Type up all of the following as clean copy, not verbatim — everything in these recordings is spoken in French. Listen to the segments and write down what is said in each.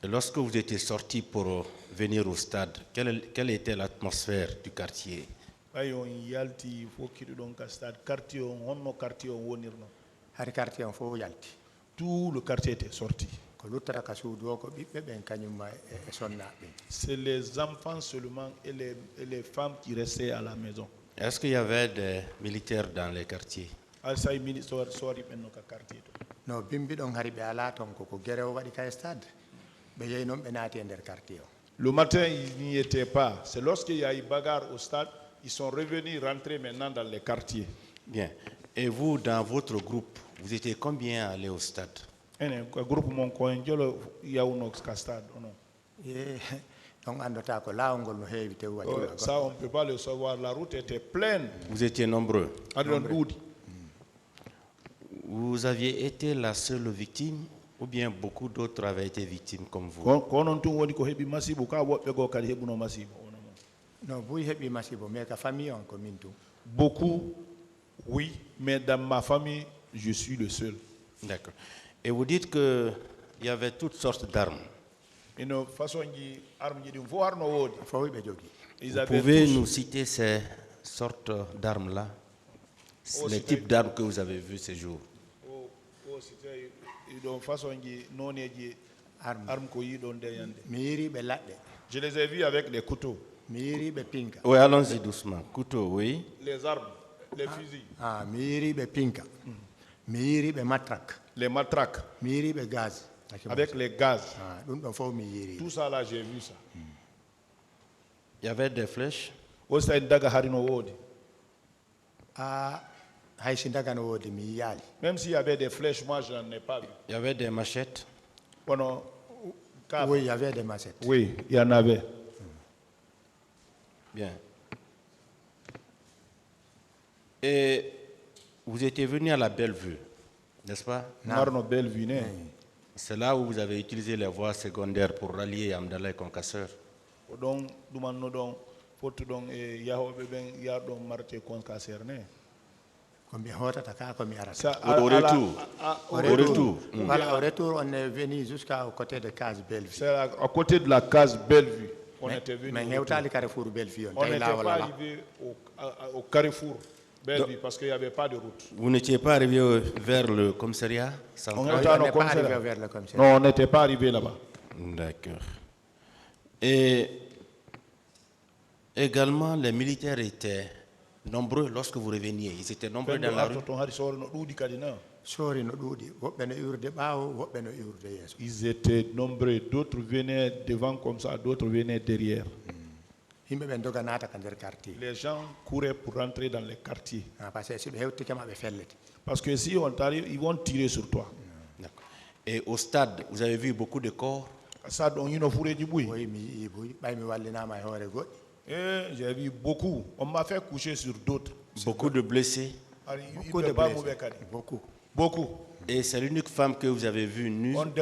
Lorsque vous étiez sorti pour venir au stade, quelle était l'atmosphère du quartier? ɓay on yalti fof kiɗuɗon ka stade quartier on honno quartier on wonirno. Hari quartier on fof yalti. Tout le quartier était sorti. Ko luttata ka suudu o ko ɓiɓɓe ɓen kañumma e sonnaɓe. C'est les enfants seulement et les femmes qui restaient à la maison. Est-ce qu'il y avait des militaires dans les quartiers? Alsay ministre sori ɓenno ka quartier to. No bimbi ɗon hari ɓe ala ton koko guerewo waɗi ka e stade ɓe yehi noon ɓe naati e nder quartier o. Le matin, ils n'y étaient pas. C'est lorsqu'il y a eu bagarre au stade, ils sont revenus rentrer maintenant dans les quartiers. Bien. Et vous, dans votre groupe, vous étiez combien à aller au stade? Un groupe mon coin, il y a un stade. On andota ko laawol no heewi tew waɗi Ça, on ne peut pas le savoir. La route était pleine. Vous étiez nombreux. Nombreux. Vous aviez été la seule victime ou bien beaucoup d'autres avaient été victimes comme vous? No buy heɓi masibo mais ka famille on ko min tum. Beaucoup, oui, mais dans ma famille, je suis le seul. D'accord. Et vous dites qu'il y avait toutes sortes d'armes. Vous pouvez nous citer ces sortes d'armes-là, les types d'armes que vous avez vus ces jours? Je les ai vus avec les couteaux. Oui, allons-y doucement. Couteau, oui. Les armes, les fusils. Les matraques. Gaz. Avec les gaz. Tout ça là, j'ai vu ça. Il y avait des flèches. Même s'il y avait des flèches, moi je n'en ai pas vu. Il y avait des machettes. Oui, il y avait des machettes. Oui, il y en avait. Bien. Et vous étiez venu à la Bellevue, n'est-ce pas? Bellevue. C'est là où vous avez utilisé les voies secondaires pour rallier Amdala et Concasseur. Au retour, on est venu jusqu'à côté de case Bellevue. C'est à côté de la case Bellevue. On était venu. Mais on n'était pas arrivé au carrefour Bellevue parce qu'il n'y avait pas de route. Vous n'étiez pas arrivé vers le commissariat central? On n'est pas arrivé vers le commissariat. Non, on n'était pas arrivé là-bas. D'accord. Et également, les militaires étaient nombreux lorsque vous reveniez. Ils étaient nombreux dans la rue. Ils étaient nombreux. D'autres venaient devant comme ça, d'autres venaient derrière. Les gens couraient pour rentrer dans les quartiers. Parce que si on t'arrive, ils vont tirer sur toi. Et au stade, vous avez vu beaucoup de corps? J'ai vu beaucoup. On m'a fait coucher sur d'autres. Beaucoup de blessés? Beaucoup. Et c'est l'unique femme que vous avez vue nue? Donc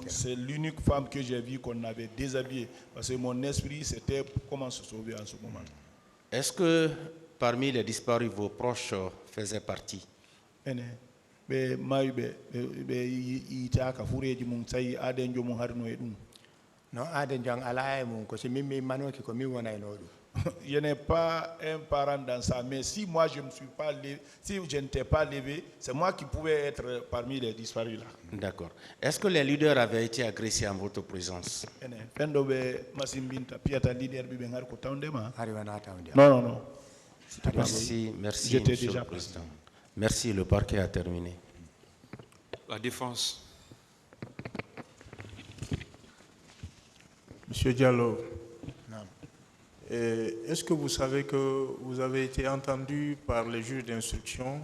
c'est l'unique femme que j'ai vue qu'on avait déshabillée. Parce que mon esprit, c'était comment se sauver en ce moment. Est-ce que parmi les disparus, vos proches faisaient partie? Non, je n'ai pas un parent dans ça, mais si moi je me suis pas levé, si je n'étais pas levé, c'est moi qui pouvais être parmi les disparus là. D'accord. Est-ce que les leaders avaient été agressés en votre présence? Non. Merci, Monsieur le Président. Merci, le parquet a terminé. La défense. Monsieur Diallo, est-ce que vous savez que vous avez été entendu par les juges d'instruction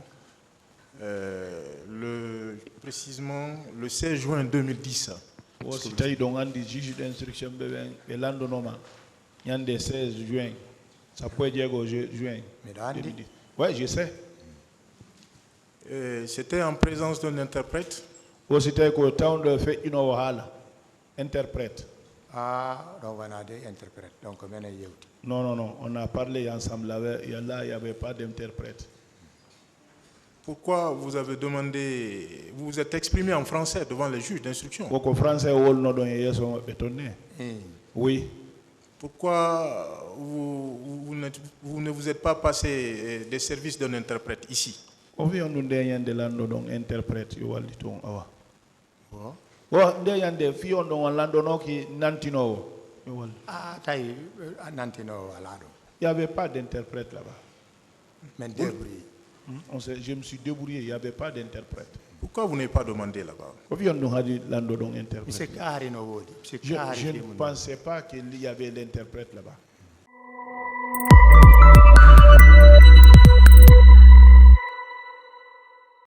précisément le 16 juin 2010? Le 16 juin. Ça peut dire au juin. Oui, je sais. C'était en présence d'un interprète? C'était au temps de faire une interprète. Non, on a parlé ensemble. Là, il n'y avait pas d'interprète. Pourquoi vous avez demandé, vous vous êtes exprimé en français devant les juges d'instruction? Beaucoup français wol no don yeso betonné. Oui. Pourquoi vous ne vous êtes pas passé des services d'un interprète ici? O fi on nde yande lando don interprète yo walli ton awa. Wo nde yande fi on don lando no ki nantino yo walli. Ah, tay nantino alado. Il n'y avait pas d'interprète là-bas. Men débrouillé. Je me suis débrouillé, il n'y avait pas d'interprète. Pourquoi vous n'avez pas demandé là-bas? Je ne C'est carré no wodi. Je ne pensais pas qu'il y avait l'interprète là-bas.